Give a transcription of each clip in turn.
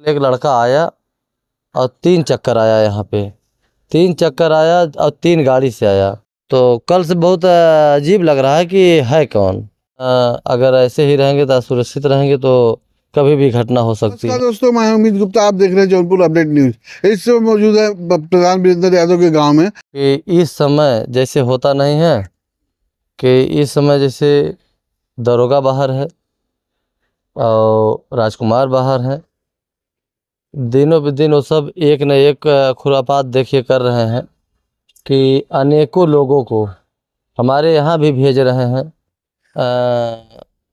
एक लड़का आया और 3 चक्कर आया यहाँ पे, 3 चक्कर आया और 3 गाड़ी से आया। तो कल से बहुत अजीब लग रहा है कि है कौन। अगर ऐसे ही रहेंगे तो असुरक्षित रहेंगे तो कभी भी घटना हो सकती है। नमस्कार दोस्तों, मैं उम्मीद गुप्ता, आप देख रहे हैं जौनपुर अपडेट न्यूज। इस समय मौजूद है प्रधान वीरेंद्र यादव के गांव में। कि इस समय जैसे होता नहीं है कि इस समय जैसे दरोगा बाहर है और राजकुमार बाहर है, दिनों पे दिन वो सब एक न एक खुरापात देखिए कर रहे हैं कि अनेकों लोगों को हमारे यहाँ भी भेज रहे हैं।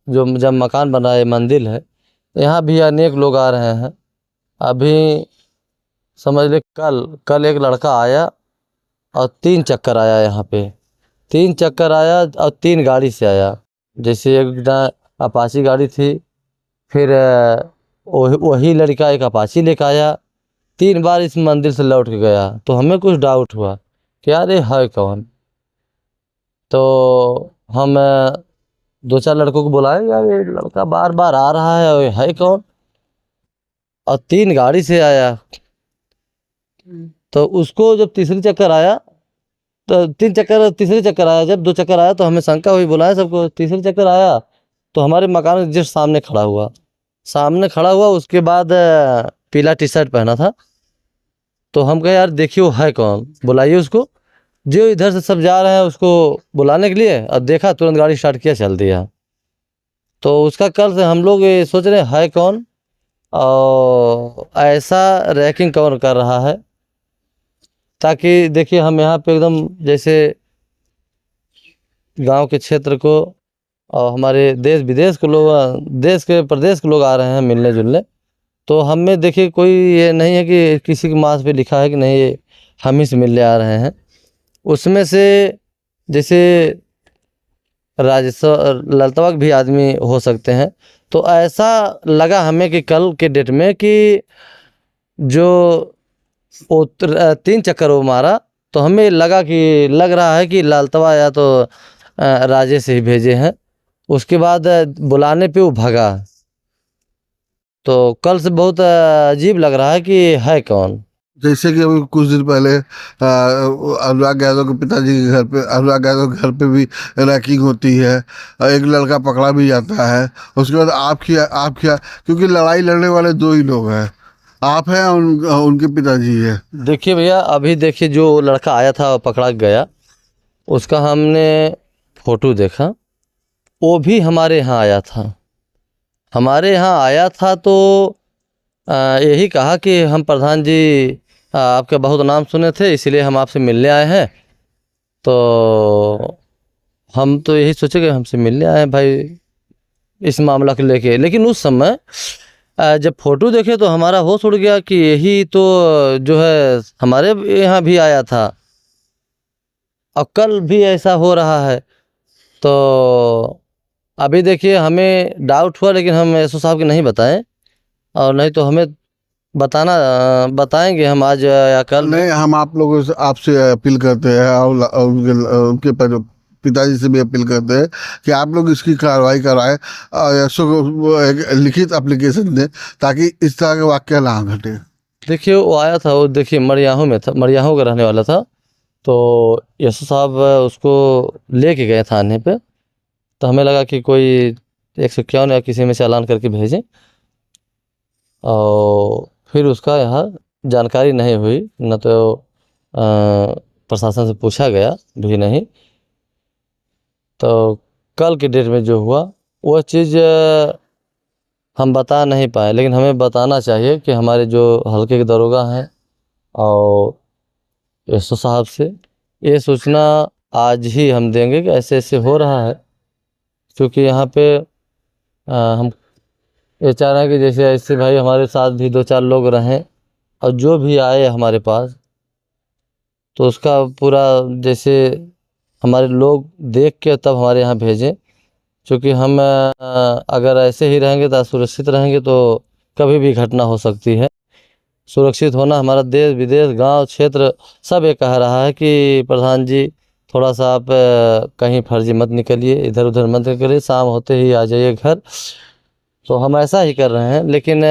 जो जब मकान बना है, मंदिर है, यहाँ भी अनेक लोग आ रहे हैं। अभी समझ ले कल एक लड़का आया और 3 चक्कर आया यहाँ पे, 3 चक्कर आया और 3 गाड़ी से आया। जैसे एक अपाची गाड़ी थी, फिर वही लड़का एक अपाची लेकर आया, 3 बार इस मंदिर से लौट के गया। तो हमें कुछ डाउट हुआ कि यार ये है कौन। तो हम 2-4 लड़कों को बुलाए, यार ये लड़का बार बार आ रहा है और ये है कौन, और 3 गाड़ी से आया। तो उसको जब तीसरी चक्कर आया, तो 3 चक्कर तीसरी चक्कर आया, जब 2 चक्कर आया तो हमें शंका हुई, बुलाया सबको। तीसरी चक्कर आया तो हमारे मकान के जस्ट सामने खड़ा हुआ। उसके बाद पीला टी शर्ट पहना था। तो हम कहे यार देखिए वो है कौन, बुलाइए उसको। जो इधर से सब जा रहे हैं उसको बुलाने के लिए, और देखा तुरंत गाड़ी स्टार्ट किया, चल दिया। तो उसका कल से हम लोग ये सोच रहे हैं है कौन और ऐसा रैकिंग कौन कर रहा है, ताकि देखिए हम यहाँ पे एकदम जैसे गांव के क्षेत्र को और हमारे देश विदेश के लोग, देश के प्रदेश के लोग आ रहे हैं मिलने जुलने। तो हमें देखिए कोई ये नहीं है कि किसी के मांस पे लिखा है कि नहीं ये हम ही से मिलने आ रहे हैं। उसमें से जैसे राजस्व ललतवा भी आदमी हो सकते हैं। तो ऐसा लगा हमें कि कल के डेट में कि जो 3 चक्कर वो मारा, तो हमें लग रहा है कि लालतवा या तो राजे से ही भेजे हैं। उसके बाद बुलाने पे वो भगा। तो कल से बहुत अजीब लग रहा है कि है कौन। जैसे कि अभी कुछ दिन पहले अनुराग यादव के पिताजी के घर पे, अनुराग यादव के घर पे भी रैकिंग होती है और एक लड़का पकड़ा भी जाता है। उसके बाद आप क्या क्योंकि लड़ाई लड़ने वाले 2 ही लोग हैं, आप हैं और उनके पिताजी है। देखिए भैया, अभी देखिए जो लड़का आया था पकड़ा गया, उसका हमने फोटो देखा। वो भी हमारे यहाँ आया था। तो यही कहा कि हम प्रधान जी आपका बहुत नाम सुने थे, इसलिए हम आपसे मिलने आए हैं। तो हम तो यही सोचे कि हमसे मिलने आए हैं भाई इस मामला को लेके। लेकिन उस समय जब फोटो देखे तो हमारा होश उड़ गया कि यही तो जो है हमारे यहाँ भी आया था और कल भी ऐसा हो रहा है। तो अभी देखिए हमें डाउट हुआ, लेकिन हम एसओ साहब के नहीं बताएं, और नहीं तो हमें बताएंगे हम आज या कल। नहीं, हम आप लोगों से आपसे अपील करते हैं और उनके पिताजी से भी अपील करते हैं कि आप लोग इसकी कार्रवाई कराएं और एसओ को एक लिखित एप्लीकेशन दें ताकि इस तरह के वाक्य ना घटे। देखिए वो आया था, वो देखिए मरियाहू में था, मरियाहू का रहने वाला था। तो एसओ साहब उसको लेके गए थाने पे। तो हमें लगा कि कोई 151 या किसी में चालान करके भेजें, और फिर उसका यहाँ जानकारी नहीं हुई, न तो प्रशासन से पूछा गया भी नहीं। तो कल के डेट में जो हुआ वह चीज़ हम बता नहीं पाए, लेकिन हमें बताना चाहिए कि हमारे जो हल्के के दरोगा हैं और एसओ साहब से ये सूचना आज ही हम देंगे कि ऐसे ऐसे हो रहा है। क्योंकि यहाँ पे हम ये चाह रहे हैं कि जैसे ऐसे भाई हमारे साथ भी 2-4 लोग रहें, और जो भी आए हमारे पास तो उसका पूरा जैसे हमारे लोग देख के तब हमारे यहाँ भेजें। क्योंकि हम अगर ऐसे ही रहेंगे तो असुरक्षित रहेंगे तो कभी भी घटना हो सकती है। सुरक्षित होना हमारा देश विदेश गांव क्षेत्र सब ये कह रहा है कि प्रधान जी थोड़ा सा आप कहीं फर्जी मत निकलिए, इधर उधर मत निकलिए, शाम होते ही आ जाइए घर। तो हम ऐसा ही कर रहे हैं। लेकिन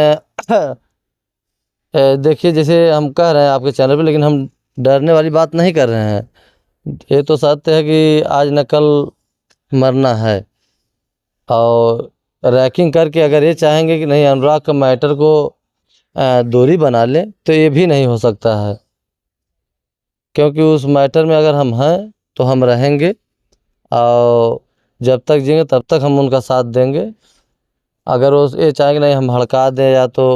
देखिए जैसे हम कह रहे हैं आपके चैनल पे, लेकिन हम डरने वाली बात नहीं कर रहे हैं। ये तो सत्य है कि आज न कल मरना है। और रैकिंग करके अगर ये चाहेंगे कि नहीं अनुराग का मैटर को दूरी बना लें, तो ये भी नहीं हो सकता है, क्योंकि उस मैटर में अगर हम हैं तो हम रहेंगे, और जब तक जिएंगे तब तक हम उनका साथ देंगे। अगर वो ये चाहेंगे नहीं हम हड़का दें या तो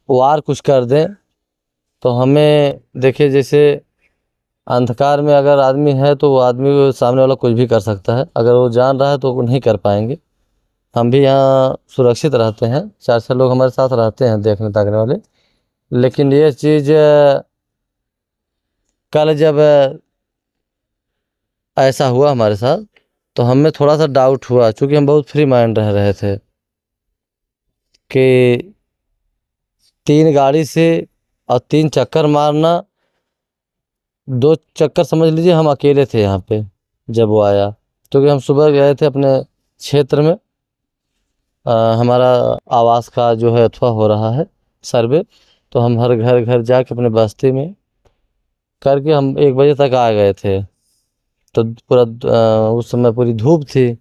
वार कुछ कर दें, तो हमें देखिए जैसे अंधकार में अगर आदमी है तो वो आदमी को सामने वाला कुछ भी कर सकता है, अगर वो जान रहा है तो वो नहीं कर पाएंगे। हम भी यहाँ सुरक्षित रहते हैं, 4-6 लोग हमारे साथ रहते हैं देखने ताकने वाले। लेकिन ये चीज़ कल जब ऐसा हुआ हमारे साथ, तो हमें थोड़ा सा डाउट हुआ, चूँकि हम बहुत फ्री माइंड रह रहे थे कि 3 गाड़ी से और 3 चक्कर मारना, 2 चक्कर समझ लीजिए हम अकेले थे यहाँ पे जब वो आया, क्योंकि हम सुबह गए थे अपने क्षेत्र में। हमारा आवास का जो है अथवा हो रहा है सर्वे, तो हम हर घर घर जाके अपने बस्ती में करके हम 1 बजे तक आ गए थे। तो पूरा उस समय पूरी धूप थी,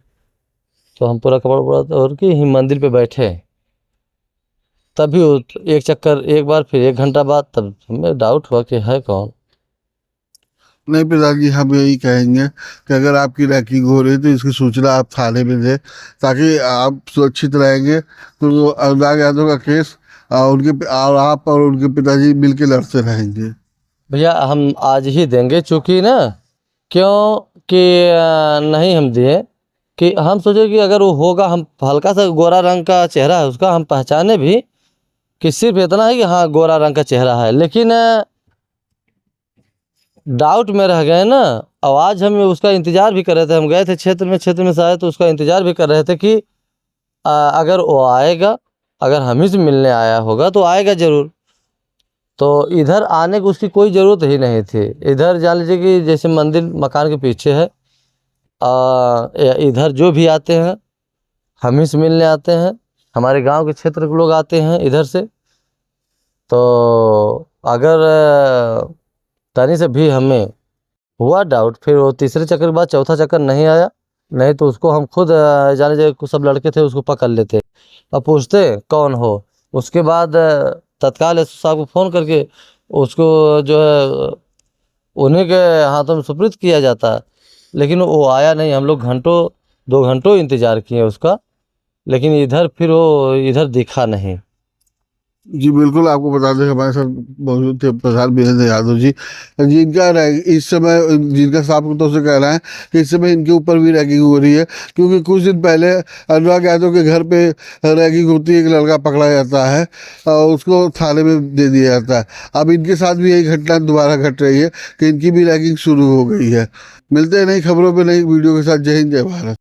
तो हम पूरा कपड़ा उपड़ा ओढ़ के ही मंदिर पे बैठे। तभी वो एक चक्कर एक बार, फिर 1 घंटा बाद, तब हमें डाउट हुआ कि है कौन। नहीं पिताजी, हम यही कहेंगे कि अगर आपकी रैकिंग हो रही है तो इसकी सूचना आप थाने में दें, ताकि आप सुरक्षित रहेंगे। तो अनुराग यादव का केस और आप और उनके पिताजी मिल के लड़ते रहेंगे। भैया हम आज ही देंगे, चूँकि ना क्योंकि नहीं हम दिए कि हम सोचे कि अगर वो होगा, हम हल्का सा गोरा रंग का चेहरा है उसका, हम पहचाने भी कि सिर्फ इतना है कि हाँ गोरा रंग का चेहरा है, लेकिन डाउट में रह गए ना। आवाज़ हम उसका इंतज़ार भी कर रहे थे, हम गए थे क्षेत्र में से आए तो उसका इंतज़ार भी कर रहे थे कि अगर वो आएगा, अगर हम ही से मिलने आया होगा तो आएगा ज़रूर। तो इधर आने की उसकी कोई ज़रूरत ही नहीं थी। इधर जान लीजिए कि जैसे मंदिर मकान के पीछे है, इधर जो भी आते हैं हम ही से मिलने आते हैं, हमारे गांव के क्षेत्र के लोग आते हैं इधर से। तो अगर तनी से भी हमें हुआ डाउट, फिर वो तीसरे चक्कर के बाद चौथा चक्कर नहीं आया, नहीं तो उसको हम खुद जाने जाने सब लड़के थे उसको पकड़ लेते और पूछते कौन हो। उसके बाद तत्काल एस साहब को फ़ोन करके उसको जो है उन्हीं के हाथों में सुपुर्द किया जाता। लेकिन वो आया नहीं, हम लोग घंटों 2 घंटों इंतज़ार किए उसका, लेकिन इधर फिर वो इधर दिखा नहीं। जी बिल्कुल, आपको बता दें हमारे साथ मौजूद थे प्रधान वीरेंद्र यादव जी, जिनका इस समय जिनका साफ तौर से कहना है कि इस समय इनके ऊपर भी रैगिंग हो रही है। क्योंकि कुछ दिन पहले अनुराग यादव के घर पे रैगिंग होती है, एक लड़का पकड़ा जाता है और उसको थाने में दे दिया जाता है। अब इनके साथ भी यही घटना दोबारा घट रही है कि इनकी भी रैगिंग शुरू हो गई है। मिलते हैं नई खबरों पर नई वीडियो के साथ। जय हिंद, जय भारत।